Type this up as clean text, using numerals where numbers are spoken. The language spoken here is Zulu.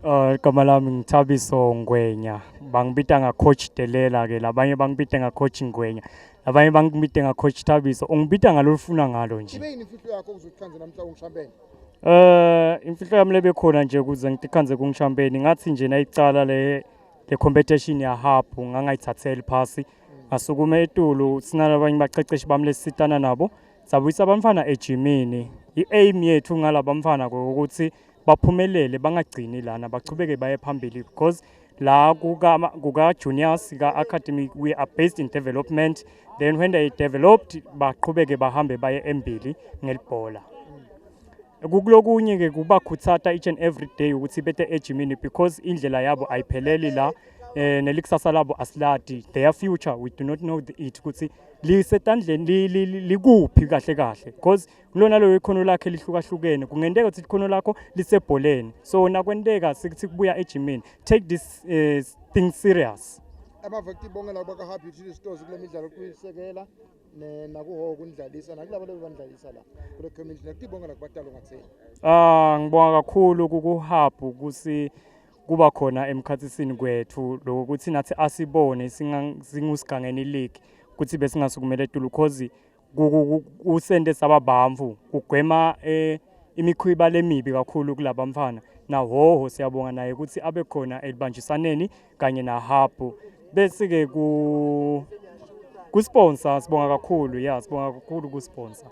Igama lami ngithabiso Ngwenya. Bangibita nga-Coach Delela ke, labanye bangibita nga-Coach Ngwenya. Labanye bangibita nga-Coach Thabiso. Ungibita ngalolufuna ngalo nje. Ibe yini imfihlo yakho ukuzokuhlanza namhla ungishambeni? Imfihlo yami lebekhona nje ukuze ngikhanze kungishambeni. Ngathi nje nayicala le competition ya hub ngangayithatheli phasi. Ngasukuma eTulu sinalabanye baqeqeshi bami lesitana nabo. Sabuyisa abamfana ejimini. I-aim yethu ngalaba mfana ukuthi baphumelele bangagcini lana bachubeke baye phambili because la kuka juniors ka academy we are based in development, then when they developed baqhubeke bahambe baye embili ngelibhola. Kukulokunye ke kubakhuthata each and every day ukuthi bete ejimini because indlela yabo ayipheleli la nelikusasa labo asiladi, their future we do not know it ukuthi lisetandleni likuphi kahle kahle because kulona lo ikhono lakhe lihlukahlukene. Kungendeka ukuthi ikhono lakho lisebholeni, so nakwendeka sithi kubuya ejimini, take this thing serious. Abavakti bonke labo baka-Hub Utility Stores kule midlalo kuyisekela nakuho kundlalisa nakulabo lebandlalisa la kule community nakubonga nakubadala ngathini. Ngibonga kakhulu ku-Hub ukuthi kuba khona emkhathisini kwethu lokuthi nathi asibone singusigangeni league ukuthi besingasukumela eTulu because usende sababamvu ugwema imikhwiba lemibi kakhulu kulaba mfana. Nahoho siyabonga naye ukuthi abe khona elibanjisaneni kanye na Hub bese ke ku sponsor sibonga kakhulu, yeah sibonga kakhulu ku sponsor.